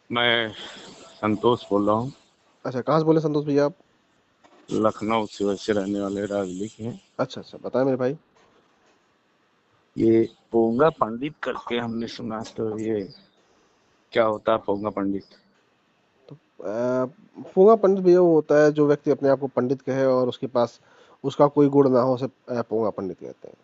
मैं संतोष बोल रहा हूँ। अच्छा, कहाँ से बोले संतोष भैया आप? लखनऊ से वैसे रहने वाले राजली के हैं। अच्छा अच्छा, बताएं मेरे भाई। ये पोंगा पंडित करके हमने सुना, तो ये क्या होता है पोंगा पंडित? पोंगा पंडित भैया वो होता है जो व्यक्ति अपने आप को पंडित कहे और उसके पास उसका कोई गुण ना हो, उसे पोंगा पंडित कहते हैं।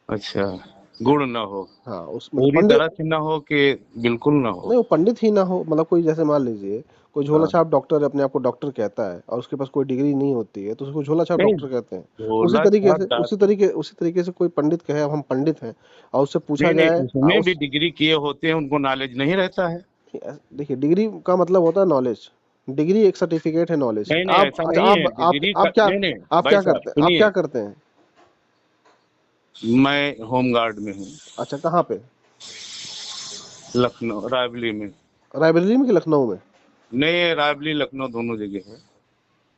अच्छा, गुण न हो, हाँ, उस मतलब पूरी पंडित तरह से न हो कि बिल्कुल न हो। नहीं, वो पंडित ही ना हो, मतलब कोई जैसे मान लीजिए कोई झोला हाँ, छाप डॉक्टर अपने आप को डॉक्टर कहता है और उसके पास कोई डिग्री नहीं होती है तो उसको झोला छाप नहीं, डॉक्टर कहते हैं। झोला छाप डॉक्टर उसी तरीके से कोई पंडित कहे अब हम पंडित हैं और उससे पूछा नहीं नहीं, जाए उसमें भी डिग्री किए होते हैं, उनको नॉलेज नहीं रहता है। देखिए डिग्री का मतलब होता है नॉलेज। डिग्री एक सर्टिफिकेट है नॉलेज की। नहीं नहीं, आप ऐसा अच्छा नहीं है डिग्री का। नहीं नहीं आप भाई क्या साहब करते हैं? आप क्या सुनिए, करते हैं? मैं होम गार्ड में हूँ। अच्छा, कहाँ पे? लखनऊ रायबली में। रायबरेली में कि लखनऊ में? नहीं, रायबली लखनऊ दोनों जगह है।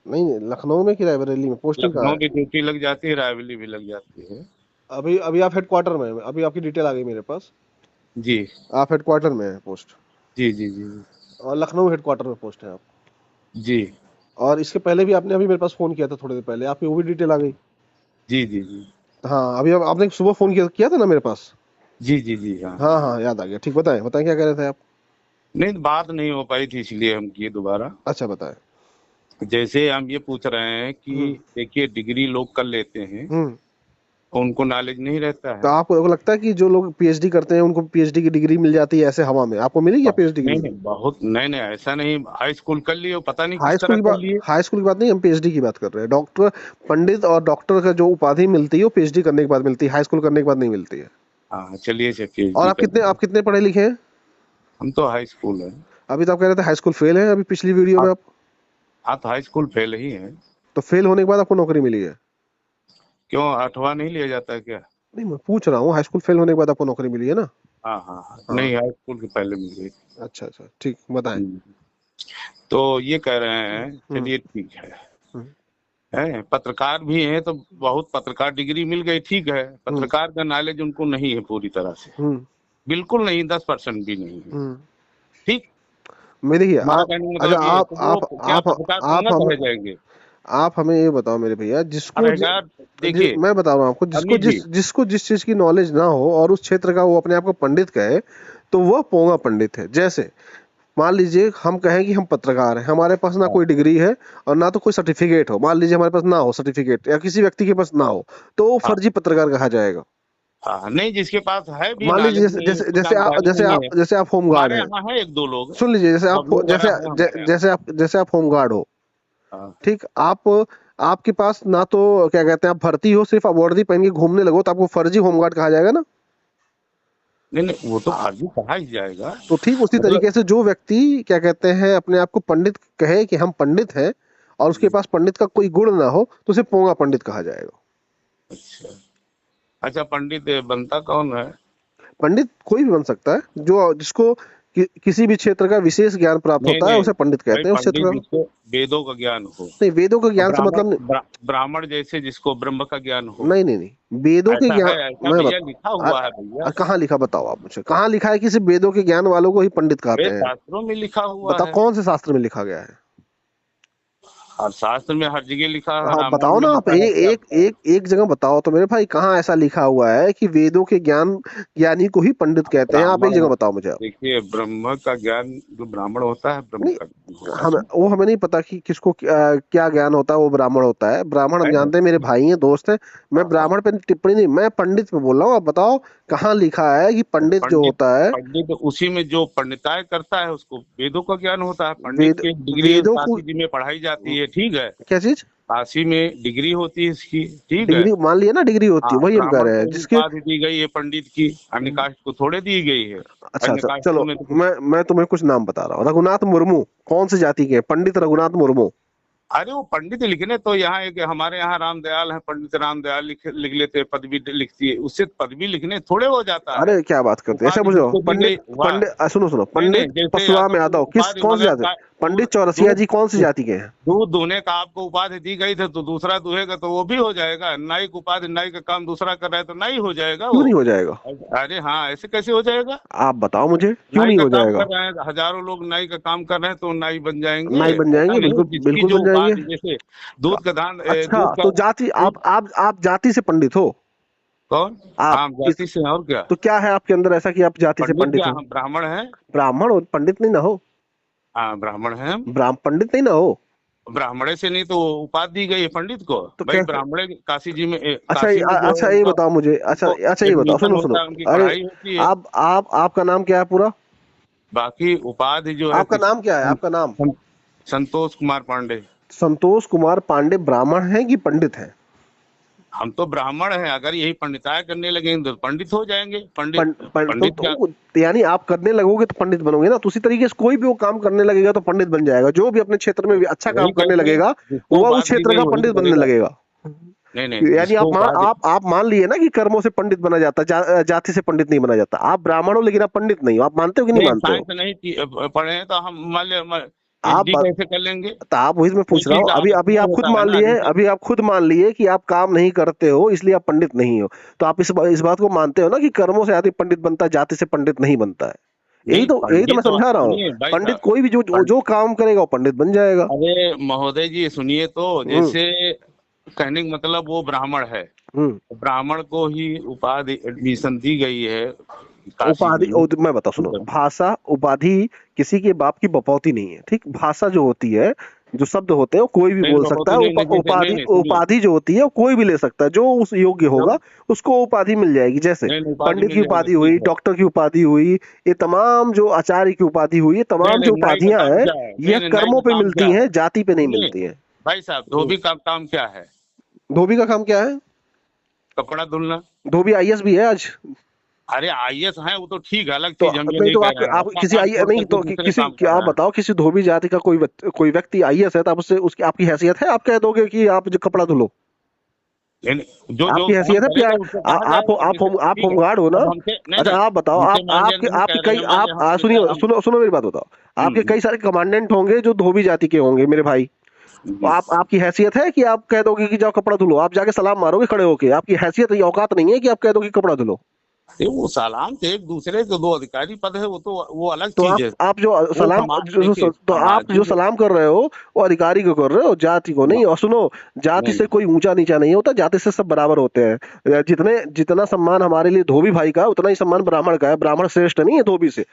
नहीं नहीं, लखनऊ में कि रायबरेली में? पोस्टिंग कहाँ लखनऊ है? भी ड्यूटी लग जाती है, रायबली भी लग जाती है। अभी अभी आप हेडक्वार्टर में हैं। अभी आपकी डिटेल आ गई मेरे पास। जी आप हेडक्वार्टर में हैं पोस्ट। जी जी जी और लखनऊ हेडक्वार्टर में पोस्ट है आप। जी और इसके पहले भी आपने अभी मेरे पास फोन किया था थोड़ी देर पहले, आपकी वो भी डिटेल आ गई। जी जी जी हाँ, अभी आपने सुबह फोन किया था ना मेरे पास। जी जी जी हाँ। हाँ हाँ, याद आ गया। ठीक, बताएं बताएं क्या कह रहे थे आप? नहीं, बात नहीं हो पाई थी इसलिए हम किए दोबारा। अच्छा, बताएं। जैसे हम ये पूछ रहे हैं हम्म कि देखिए, डिग्री लोग कर लेते हैं, हम्म। उनको नॉलेज नहीं रहता तो है। आपको लगता है कि जो लोग पीएचडी करते हैं उनको पीएचडी की डिग्री मिल जाती है ऐसे हवा में? आपको मिली क्या पीएचडी नहीं डिग्री? नहीं, बहुत नहीं नहीं, ऐसा नहीं। हाई स्कूल कर लिए, पता नहीं किस तरह कर लिए। हाई स्कूल की बात नहीं, हम पीएचडी की बात कर रहे हैं। डॉक्टर, पंडित और डॉक्टर का जो उपाधि मिलती है वो पीएचडी करने के बाद मिलती है, हाई स्कूल करने के बाद नहीं मिलती है। हाँ चलिए, से और पीएचडी कर आप लिए। कितने पढ़े लिखे हैं? हम तो हाई स्कूल है। अभी तो आप कह रहे थे हाई स्कूल फेल है अभी पिछली वीडियो में आप आप। आप हाई स्कूल फेल ही हैं। तो फेल होने के बाद आपको नौकरी मिली है? क्यों, 8वां नहीं लिया जाता है क्या? नहीं, मैं पूछ रहा हूँ हाई स्कूल फेल होने के बाद आपको नौकरी मिली है ना? हाँ हाँ हाँ, हाँ। नहीं, हाई स्कूल के पहले मिल गई। अच्छा अच्छा, ठीक, बताएं। हम्म, तो ये कह रहे हैं, हम्म चलिए ठीक है। हम्म है पत्रकार भी हैं तो बहुत पत्रकार डिग्री मिल गई, ठीक है। हम्म पत्रकार का नॉलेज उनको नहीं है पूरी तरह से, हम्म बिल्कुल नहीं, 10% भी नहीं है। हम्म। ठीक। मैं देखिए हमारा आप, कहने का अच्छा मतलब ये है, तो वो क्या पत्रकार आप पोंगा हमें कहे जाएंगे? आप हमें ये बताओ मेरे भैया, अरे यार, देखिए मैं बता रहा हूँ आपको, अमित जी, जिसको जिस चीज की नॉलेज ना हो और उस क्षेत्र का वो अपने आप को पंडित कहे तो वह पोंगा पंडित है। जैसे मान लीजिए हम कहें कि हम पत्रकार हैं, हमारे पास ना हाँ कोई डिग्री है और ना तो कोई सर्टिफिकेट हो, मान लीजिए हमारे पास ना हो सर्टिफिकेट या किसी व्यक्ति के पास ना हो, तो वो हाँ फर्जी पत्रकार कहा जाएगा। हाँ, नहीं, जिसके पास है भी मान लीजिए नॉलेज नहीं, उसको जानकारी नहीं है। जैसे आप होम गार्ड हमारे हैं। यहाँ है एक दो लोग, सुन लीजिए, बबलू भरा है हमारे यहाँ। जैसे आप होम गार्ड हो। हाँ, ठीक, आपके पास ना तो क्या कहते हैं, आप भर्ती हो, सिर्फ आप वर्दी पहन के घूमने लगो तो आपको फर्जी होमगार्ड कहा जाएगा ना? नहीं नहीं, वो तो आ, फर्जी कहा ही जाएगा। तो ठीक उसी मतलब तरीके से जो व्यक्ति क्या कहते हैं अपने आप को पंडित कहे कि हम पंडित हैं और उसके पास पंडित का कोई गुण ना हो तो उसे पोंगा पंडित कहा जाएगा। अच्छा अच्छा, पंडित बनता कौन है? पंडित कोई भी बन सकता है जो जिसको किसी भी क्षेत्र का विशेष ज्ञान प्राप्त नहीं होता है नहीं उसे पंडित भाई, कहते हैं उस क्षेत्र पंडित का। जिसको वेदों का ज्ञान हो। नहीं, वेदों का ज्ञान से ब्राह्मण मतलब नहीं। ब्राह्मण जैसे जिसको ब्रह्म का ज्ञान हो। नहीं नहीं नहीं, वेदों के ऐसा ज्ञान। है, ऐसा मैं भैया बता, लिखा हुआ है भैया। कहाँ लिखा बताओ आप मुझे, कहाँ लिखा है कि सिर्फ वेदों के ज्ञान वालों को ही पंडित कहते अरे हैं? शास्त्रों में लिखा हुआ बताओ है। कौन से शास्त्र में लिखा गया है? और शास्त्र में हर जगह लिखा तो है, आप रामायण बताओ में ना, आप लिखा है, क्या बताओ? एक जगह बताओ तो मेरे भाई, कहाँ ऐसा लिखा हुआ है कि वेदों के ज्ञानी को ही पंडित कहते हैं? आप एक ब्राह्मण जगह हो, बताओ मुझे आप। देखिए ब्रह्म का ज्ञान जो ब्राह्मण होता है, ब्रह्म नहीं, का ज्ञान होता है। हमें नहीं पता कि किसको क्या ज्ञान होता है, वो ब्राह्मण होता है। ब्राह्मण हम है जानते हैं, मेरे भाई हैं, दोस्त हैं। मैं हाँ हाँ। ब्राह्मण पे टिप्पणी नहीं, मैं पंडित पे बोल रहा हूँ। आप बताओ कहाँ लिखा है कि पंडित जो पंडित होता है पंडित उसी में जो पंडिताई करता है उसको वेदों का ज्ञान होता है। पंडित वेद की डिग्री वेदों को काशी जी में पढ़ाई जाती है, ठीक है। क्या चीज? काशी में डिग्री होती है इसकी, ठीक है। डिग्री मान लिया ना, डिग्री होती हाँ, है, वही हम कह ब्राह्मण रहे हैं को ही जिसके। उपाधि दी गई है पंडित की, अन्य कास्ट को थोड़े दी गई है। अच्छा अन्य अच्छा, कास्टों चलो में तो कुछ। मैं तुम्हें कुछ नाम बता रहा हूँ। रघुनाथ मुर्मू कौन सी जाति के हैं? पंडित रघुनाथ मुर्मू। अरे वो पंडित लिखने तो यहाँ एक हमारे यहाँ रामदयाल है, पंडित रामदयाल लिख लेते हैं, पदवी लिखती है, उससे पदवी लिखने थोड़े हो जाता है। अरे क्या बात करते हैं, ऐसा उपाधि पूछो। जिसको दी गई वह। सुनो सुनो, नहीं नहीं, पंडित जैसे परशुराम यादव को यादव किस उपाधि कौन सी मतलब जाति? पंडित चौरसिया जी कौन सी जाति के हैं? दूध दुहने का आपको उपाधि दी गई थी, तो दूसरा दुहेगा तो वो भी हो जाएगा। नाई उपाधि, नाई का काम दूसरा कर रहा है तो नाई हो जाएगा क्यों वो। नहीं हो जाएगा? अरे हाँ, ऐसे कैसे हो जाएगा? आप बताओ मुझे, क्यों नाई नहीं का हो काम जाएगा? कर रहे हैं, हजारों लोग नाई का काम कर रहे हैं तो नाई बन जाएंगे। नाई बन ऐसा जाएंगे, नहीं, बिल्कुल जिसकी बिल्कुल जो बन जाएंगे। उपाधि, जैसे दूध का दान, अच्छा, दूध का तो जाति, आप जाति से पंडित हो? कौन? आप हाँ, जाति से हैं, और क्या। तो क्या है आपके अंदर ऐसा कि आप जाति से पंडित पंडित क्या, हो? हम ब्राह्मण हैं। ब्राह्मण हो, पंडित नहीं ना हो? हाँ, ब्राह्मण हैं हम। पंडित नहीं ना हो? ब्राह्मणे से नहीं तो उपाधि दी गई है पंडित को तो भाई। कैसे? ब्राह्मणे काशी जी में अच्छा काशी में जो है अच्छा, ये उनका, बताओ मुझे, अच्छा उनको अच्छा, ये बताओ, एडमिशन सुनो सुनो, होता है, उनकी अरे पढ़ाई होती है। आपका नाम क्या है पूरा? बाकी उपाधि जो है आपका नाम क्या है, आपका नाम? संतोष कुमार पांडे। संतोष कुमार पांडे ब्राह्मण हैं कि पंडित हैं? हम तो ब्राह्मण हैं, अगर यही पंडिताई करने लगेंगे तो पंडित हो जाएंगे। पंडित पंडित क्या, यानी आप करने लगोगे तो पंडित बनोगे ना। तो उसी तरीके से कोई भी वो काम करने लगेगा तो पंडित बन जाएगा। जो भी अपने क्षेत्र में भी अच्छा काम वही करने कहते हैं, लगेगा जिसको वो उस उपाधि दी क्षेत्र गई का वही पंडित बनने करेगा। लगेगा। नहीं नहीं, यानी जिसको उपाधि, आप मान लिए ना कि कर्मों से पंडित बना जाता है, जाति से पंडित नहीं बना जाता। आप ब्राह्मण हो लेकिन आप पंडित नहीं हो। आप मानते हो कि नहीं नहीं मानते हो? साइंस नहीं पढ़े हैं तो हम मान लिया आप PhD कैसे कर लेंगे? तो आप वही मैं पूछ रहा उसी हूँ। का अभी अभी आविष्कार आप खुद होता है मान ना, लिए, जैसे अभी आप खुद मान लिए कि आप काम नहीं करते हो इसलिए आप पंडित नहीं हो। तो आप इस बात को मानते हो ना कि कर्मों से आदमी पंडित बनता है, जाति से पंडित नहीं बनता है। नहीं यही तो मैं पंडित, समझा रहा हूँ। सुनिए भाई पंडित साहब, कोई भी जो काम करेगा वो पंडित बन जाएगा। अरे महोदय जी सुनिए तो, हम्म जैसे कहने का मतलब वो ब्राह्मण है, हम्म ब्राह्मण को ही उपाधि एडमिशन दी गई है काशी उपाधि, जी में। मैं बता सुनो, ठीक है। भाषा उपाधि किसी के बाप की बपौती नहीं है, ठीक। भाषा जो होती है, जो शब्द होते हैं वो कोई भी नहीं बोल सकता बहुत है। नहीं, नहीं जैसे, नहीं नहीं सुनिए, उपाधि जो होती है वो कोई भी ले सकता है, जो उस योग्य होगा जब उसको उपाधि मिल जाएगी। जैसे नहीं नहीं उपाधि पंडित की मिल जाएगा, उपाधि हुई, ठीक है। डॉक्टर की उपाधि हुई, ये तमाम जो आचार्य की उपाधि हुई, ये नहीं तमाम नहीं, जो नाई का उपाधियां काम हैं क्या है? नहीं यह नहीं, नाई कर्मों का पे काम क्या मिलती है? हैं, जाति पे नहीं सुनिए मिलती हैं। भाई साहब, धोबी का काम क्या है? धोबी का काम क्या है? कपड़ा धुलना। धोबी आईएएस भी है आज। अरे IAS है वो तो ठीक है, अलग तो चीज, हम ये नहीं नहीं तो कह आप रहे हैं, आप अपना किसी काम आई छोड़ नहीं करके तो दूसरे किसी काम कर आप रहे हैं। बताओ, किसी धोबी जाति का कोई व्यक्ति आईएएस है तो आप उससे उसकी आपकी हैसियत है? आप कह दोगे कि आप जो कपड़ा धुलो? जो जो आपकी काम हैसियत है फिर? करेगा उसको कहा जाएगा, जैसे आप ठीक है। होमगार्ड हो ना? अब हमसे नहीं अच्छा नहीं, आप बताओ, हमसे आप मान लिया आपके नहीं आपके कह रहे कई हैं, मान लिया आप हम जैसे सुनिए, हम। सुनो मेरी बात बताओ। आपके हम्म, कई सारे कमांडेंट होंगे जो धोबी जाति के होंगे मेरे भाई। तो हम्म। आपकी हैसियत है कि आप कह दोगे कि जाओ कपड़ा धुलो? आप जाके सलाम मारोगे खड़े होके? आपकी हैसियत, ये औकात नहीं है कि आप कह दो कि कपड़ा धुलो। ये वो सलाम थे एक दूसरे के, दो अधिकारी पद है, वो तो वो अलग तो चीज है। आप जो वो सलाम समाज, देखिए तो आप जो सामाजिक। सलाम कर रहे हो वो अधिकारी को कर रहे हो, जाति को नहीं। और सुनो, जाति नहीं से कोई ऊंचा नीचा नहीं होता, जाति से सब बराबर होते हैं। जितना सम्मान हमारे लिए धोबी भाई का, उतना ही सम्मान ब्राह्मण का है। ब्राह्मण श्रेष्ठ नहीं है धोबी से।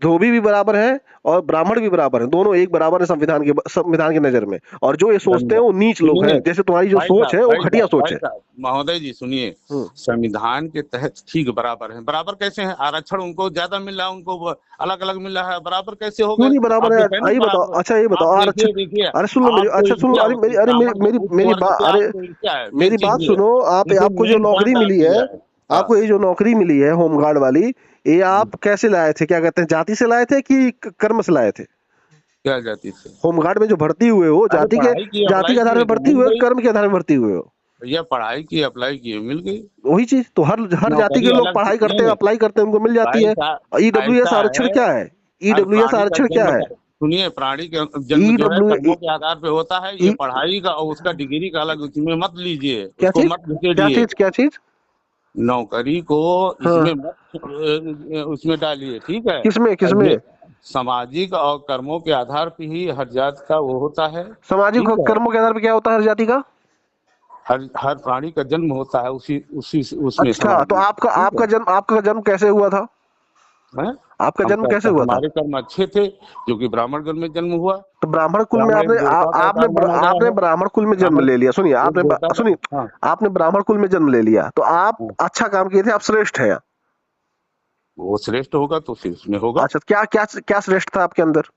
धोबी भी बराबर है और ब्राह्मण भी बराबर है, दोनों एक बराबर है संविधान की नजर में। और जो ये सोचते हैं वो नीच लोग सुनिए हैं। जैसे तुम्हारी जो सोच है वो घटिया सोच है। भाई साहब महोदय जी सुनिए, हम्म संविधान के तहत ठीक बराबर है। बराबर कैसे है? आरक्षण उनको ज्यादा मिल रहा है, उनको अलग अलग मिल रहा है, बराबर कैसे हो क्यों गए? नहीं बराबर आप है? ये कह नहीं ये बताओ, बराबर। अच्छा ये बताओ, आप आरक्षण। देखिए देखिए, अरे सुन लो मेरी, आपको अच्छा सुन लो, क्या अरे होती है, ब्राह्मण को उच्च मेरी वर्ग बात, से अरे आपको क्या है, मेन मेरी चीज बात ये है। सुनो। देखिए आपको जो मेन नौकरी पॉइंट मिली आपको है, यह है। हाँ, आपको ये जो नौकरी मिली है होमगार्ड वाली, ये आप कैसे लाए थे? क्या कहते हैं, जाति से लाए थे कि कर्म से लाए थे? क्या जाति से? होमगार्ड में जो भर्ती हुए हो, अरे पढ़ाई की, जाति अप्लाई के आधार किए पर तो भर्ती मिल हुए, गई। कर्म के आधार पर भर्ती हुए हो? भैया पढ़ाई की, अप्लाई की, मिल गई। वही चीज तो हर जाति नौकरी के लोग अलग पढ़ाई नहीं करते हैं, नहीं, अप्लाई करते हैं, उनको मिल जाती भाई है। साहब ईडब्ल्यूएस ऐसा आरक्षण है, क्या है? हर ईडब्ल्यूएस प्राणी का आरक्षण क्या जन्म है? सुनिए, प्राणी का जन्म जो है ईडब्ल्यू कर्मों के आधार पे होता है। ये पढ़ाई का और उसका डिग्री का अलग, उसमें मत लीजिए, क्या उसको चीज? मत घुसेड़िए। क्या चीज? नौकरी को इसमें हाँ, मत उसमें डालिए, ठीक है। किसमें और ये किसमें? सामाजिक और कर्मों के आधार पे ही हर जात का वो होता है, सामाजिक ठीक है। कर्मों के आधार पर क्या होता है हर जाति का? हर प्राणी का जन्म होता है उसी उसी उसमें, अच्छा, समाज तो में, ठीक है। आपका जन्म कैसे हुआ था? हैं? आपका जन्म कैसे हुआ था? हमारे कर्म अच्छे थे, क्योंकि ब्राह्मण कुल में जन्म हुआ। तो ब्राह्मण कुल में ब्राह्मण एक देवता का अवतार माना गया आपने है। ब्राह्मण कुल में जन्म ब्राह्मण ले लिया। सुनिए, एक देवता का, सुनिए, हाँ आपने ब्राह्मण कुल में जन्म ले लिया तो आप हाँ। अच्छा काम किए थे, आप श्रेष्ठ हैं। वो श्रेष्ठ होगा तो फिर उसमें होगा। अच्छा, क्या श्रेष्ठ था आपके अंदर?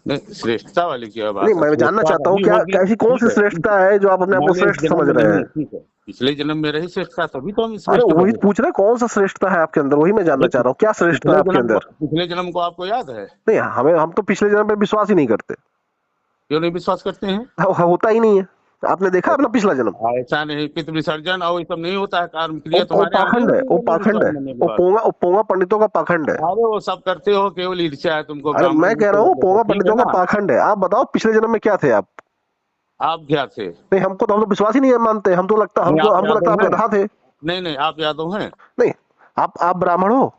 नहीं, श्रेष्ठता वाली क्या नहीं, बात है? मैं जानना श्रेष्ठता चाहता हूँ तभी क्या होगी, ऐसी कौन ठीक सी है। श्रेष्ठता है जो आप अपने आप को मान लीजिए इस श्रेष्ठ जन्म समझ में रहे नहीं है, हैं? ठीक है, पिछले जन्म में रही श्रेष्ठता, तभी तो हम अरे श्रेष्ठ वही बने। पूछ रहे हैं, कौन सा श्रेष्ठता है आपके अंदर, वही मैं जानना चाह रहा हूँ। क्या श्रेष्ठता है आपके अंदर? पिछले जन्म को आपको याद है? नहीं, हम तो पिछले जन्म पे विश्वास ही नहीं करते। क्यों नहीं विश्वास करते हैं? होता ही नहीं है। आपने देखा अपना पिछला जन्म? ऐसा नहीं, पितृ विसर्जन और ये सब नहीं होता है, कर्म क्रिया वो तुम्हारे यहाँ नहीं पाखंड है, होती वो है पाखंड है, मरने के वो बाद। पोंगा पंडितों का पाखंड है। अरे वो सब करते हो, केवल ईर्ष्या है तुमको, अरे ब्राह्मण मैं मुख कह रहा को हूँ देखो, पोंगा ठीक है पंडितों का ना। पाखंड है। आप बताओ पिछले जन्म में क्या थे आप? आप क्या थे? नहीं हमको तो, हम तो विश्वास ही नहीं है मानते, हम तो लगता, नहीं, हमको आप हमको लगता आप यादव हैं? गधा थे। नहीं नहीं, आप यादव हैं? नहीं, आप ब्राह्मण हो?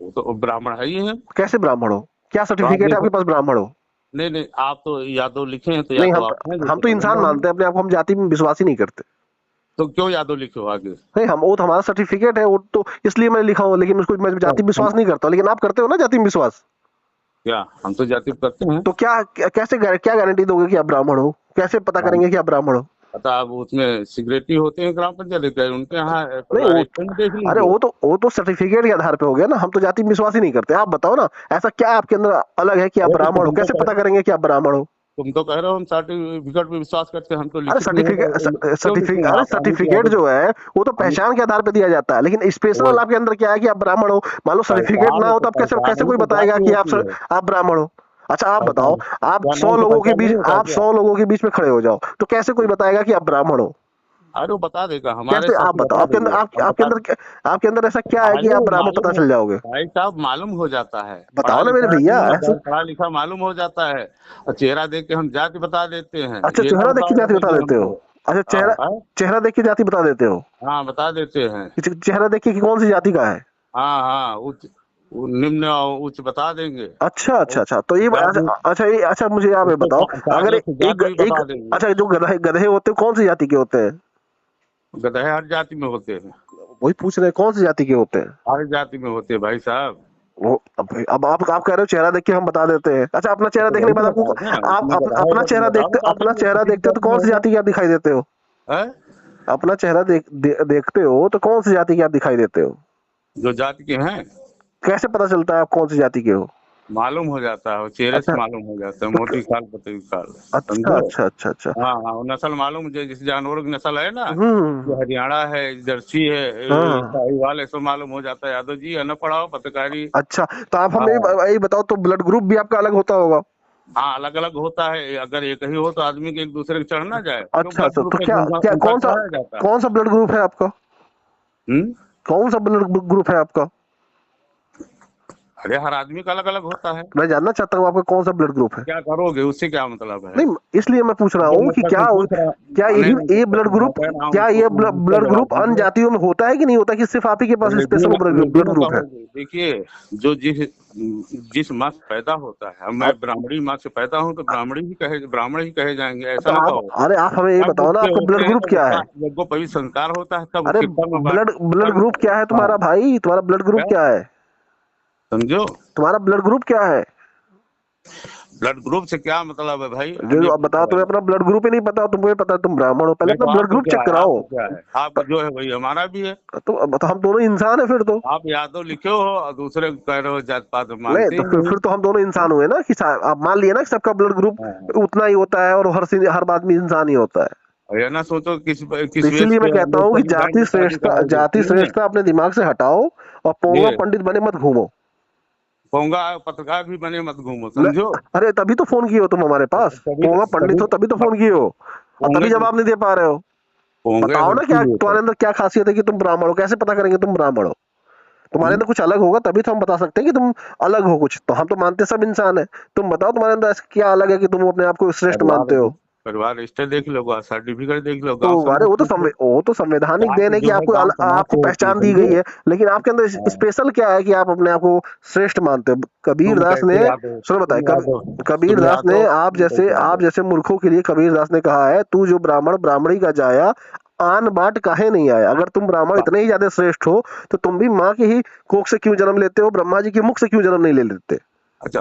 वो तो ब्राह्मण है ही है। कैसे ब्राह्मण हो? क्या तो आप सर्टिफिकेट है आपके देखो, पास ब्राह्मण हो? नहीं नहीं, आप तो यादव लिखे हैं, तो नहीं, यादव आप हैं, हम जैसे तो समझ इंसान रहे हैं। मानते हैं अपने आप को, हम जाति में विश्वास ही नहीं करते। तो क्यों यादव लिखे हो आगे? नहीं, हम, वो तो हमारा सर्टिफिकेट है, वो तो इसलिए मैं लिखा हूँ, लेकिन उसको मैं तो जाति में हम विश्वास नहीं करता। लेकिन आप करते हो ना जाति में विश्वास। क्या, हम तो जाति करते हैं। तो कैसे क्या गारंटी दोगे कि आप ब्राह्मण हो? कैसे पता हम करेंगे कि आप ब्राह्मण हो? पता, अब उसमें सिक्योरिटी होते हैं ग्राम पंचायत के, उनके यहाँ नहीं वो, परिवार स्टैंड देख अरे लीजिए। वो तो सर्टिफिकेट के आधार पे हो गया ना, हम तो जाति में विश्वास ही नहीं करते। आप बताओ ना, ऐसा क्या आपके अंदर अलग है कि आप ये तो ब्राह्मण हो? कैसे पता करेंगे कि आप ब्राह्मण हो? तुम तो कह रहे हो हम सर्टिफिकेट पे विश्वास करते हैं, हम तो अरे लिखित में है तो क्यों लिखें अरे आप आगे की सर्टिफिकेट आगे। जो है वो तो हम पहचान के आधार पे दिया जाता है, लेकिन वो स्पेशल आपके अंदर क्या है कि आप ब्राह्मण हो? मान लो सर्टिफिकेट पहचान ना है, हो तो तो आप कैसे पहचान कैसे ही कोई तो बताएगा जाति कि होती है। आप ब्राह्मण हो? अच्छा आप बताओ, पहचान आप क्या 100 नाम से लोगों के पहचान बीच, नहीं होता आप क्या? 100 लोगों के बीच में खड़े हो जाओ तो कैसे कोई बताएगा कि आप ब्राह्मण हो? अरे वो बता देगा, हमारे कैसे? सच आप बताओ, बता देंगे, हम आपके बता। अंदर आपके अंदर ऐसा क्या है कि अरे आप वो ब्राह्मण मालूम पता हो, चल जाओगे? भाई साहब मालूम हो जाता है, पढ़ा बताओ ना मेरे लिखा भैया आदमी है, ऐसे। पढ़ा लिखा मालूम हो जाता है। और चेहरा देख के हम जाति बता देते हैं, अच्छा, ये ना चेहरा देख के बताया जाति बता करेंगे देते हो? हमको। अच्छा, हाँ चेहरा देख के जाति बता देते हो? हाँ, बता देते हैं। चेहरा देख के कि कौन सी जाति का है? हाँ हाँ, उच्च निम्न और उच्च बता देंगे। अच्छा अच्छा और अच्छा, तो ये जाति, अच्छा मुझे आप ये उसको बताओ, अगर साथ एक जाति भी एक बता देंगे। अच्छा, जो गधे गधे होते हैं कौन सी जाति के होते हैं? गधे हर जाति में होते हैं, वही पूछ रहे हैं कौन सी जाति के होते हैं? हर जाति में होते हैं भाई साहब। वो अब आप कह रहे हो चेहरा देख के हम बता देते हैं। अच्छा, अपना चेहरा तो देखने वही के बाद तो आपको, बताया ना, आप इसमें गधा अपना होगा तो चेहरा गधा देखते, बता देंगे, किसी भी तो जाति में कौन सी होगा। जाति के आप दिखाई देते हो? है अपना चेहरा देखते हो तो कौन सी जाति के आप दिखाई देते हो? जो जाति के हैं कैसे पता चलता है आप कौन सी जाति के हो? मालूम हो जाता है, वो चेहरे से अच्छा मालूम हो जाता है, तो मोटी खाल पतली खाल। अच्छा समझे? अच्छा अच्छा अच्छा। हाँ हाँ, वो नस्ल मालूम, जिस जानवरों की नस्ल है ना, हम्म। जो हरियाणा है, जर्सी है, हाँ। साहिवाल है, सब मालूम हो जाता है। यादव जी है ना, पढ़ाओ पत्रकारी। अच्छा, तो आप हमें हाँ ये बताओ, तो ब्लड ग्रुप भी आपका अलग होता होगा? हाँ, अलग अलग होता है, अगर एक ही हो तो आदमी के एक दूसरे के चढ़ ना जाए, क्यों अच्छा ब्लड अच्छा, ग्रुप तो पे क्या क्या संसार चढ़ाया जाता है। कौन सा ब्लड ग्रुप है आपका? हम्म। कौन सा ब्लड ग्रुप है आपका? अरे हर आदमी का अलग अलग होता है। मैं जानना चाहता हूँ आपका कौन सा ब्लड ग्रुप है। क्या करोगे उससे, क्या मतलब है? नहीं, इसलिए मैं पूछ रहा जो हूँ कि मतलब तुम पूछ रहा, क्या नहीं नहीं, ये ब्लड मैं ग्रुप, कह रहा हूँ क्या उसको, ये उसका ब्लड जवाब ग्रुप अन्य दीजिए। जातियों में होता है कि नहीं होता, कि सिर्फ आप ही के पास स्पेशल ब्लड दोनों का ग्रुप है? होगा। देखिए, जो जिस माँ से पैदा होता है, अब मैं ब्राह्मणी माँ से पैदा हूँ तो ब्राह्मण ही कहे जाएंगे, ऐसा तो ना आप, कहो। अरे आप हमें ये तब बताओ ना, उसके आपका होते ब्लड हैं ग्रुप तो क्या है? उसको पवित्र संस्कार होता है, तब अरे उसके ब्लड कर्म। ग्रुप क्या है हाँ, तुम्हारा भाई? तुम्हारा ब्लड ग्रुप क्या क्या है? समझो, तुम्हारा ब्लड ग्रुप क्या है? ब्लड ग्रुप से क्या मतलब है भाई, हम जो ये अब पूछ बताओ, रहे तुम्हें हैं। अपना ब्लड ग्रुप ही नहीं पता, तुमको ये पता है तुम ब्राह्मण हो? पहले नहीं अपना तो ब्लड आपको ग्रुप क्या चेक है, कराओ। आपको क्या है, आपका जो है वही हमारा भी है। तो हम दोनों इंसान है फिर तो। आप यादव लिखे हो और दूसरे को कह रहे हो जात पात, नहीं मानते तो ही नहीं। फिर तो हम दोनों इंसान हुए ना, कि आप मान लिए ना कि सबका ब्लड ग्रुप हाँ, उतना ही होता है और हर आदमी इंसान ही होता है। और ये ना सोचो किस तो किस वेश इसीलिए मैं पे कहता हूँ कि लोकसभा बैंक की शादी कराओगे, जाति नहीं है श्रेष्ठता अपने दिमाग से हटाओ और पोंगा ये। पंडित बने मत घूमो। पोंगा पत्रकार भी बने मत घूमो, न, समझो। अरे तभी तो फोन किए हो तुम हमारे पास, तभी पोंगा पंडित तभी हो तभी तो फोन किए हो, और पोंगे तभी जवाब नहीं दे पा रहे हो। पोंगे बताओ हो ना, क्या इसीलिए तो। तुम्हारे अंदर क्या खासियत है कि तुम ब्राह्मण हो? कैसे पता करेंगे तुम ब्राह्मण हो? तुम्हारे हम्म? अंदर कुछ अलग होगा तभी तो हम बता सकते हैं कि तुम अलग हो कुछ। तो हम तो मानते सब इंसान है। तुम बताओ तुम्हारे अंदर ऐसा क्या अलग है कि तुम अपने आप को श्रेष्ठ परिवार मानते हो? परिवार रजिस्टर देख लो, सर्टिफिकेट देख लो, तो गांव अरे समाज देख लो। वो तो संवैधानिक बात देन है कि जो है आपको गांव समाज आपको से होती है, पहचान दी गई समझे। है, लेकिन आपके अंदर हाँ, स्पेशल क्या है कि आप अपने आप को श्रेष्ठ मानते हो? कबीर तुम दास ने, कैसे यादव, सुनो बताए, कबीर तुम दास ने, यादव, तुम कैसे आप यादव। जैसे मूर्खों के लिए कबीर दास ने कहा है, तू जो ब्राह्मण ब्राह्मणी का जाया, आन बाट काहे नहीं आया। अगर तुम ब्राह्मण इतने ही ज्यादा श्रेष्ठ हो तो तुम भी माँ की ही कोख से क्यों जन्म लेते हो? ब्रह्मा जी के मुख से क्यों जन्म नहीं ले लेते? अच्छा,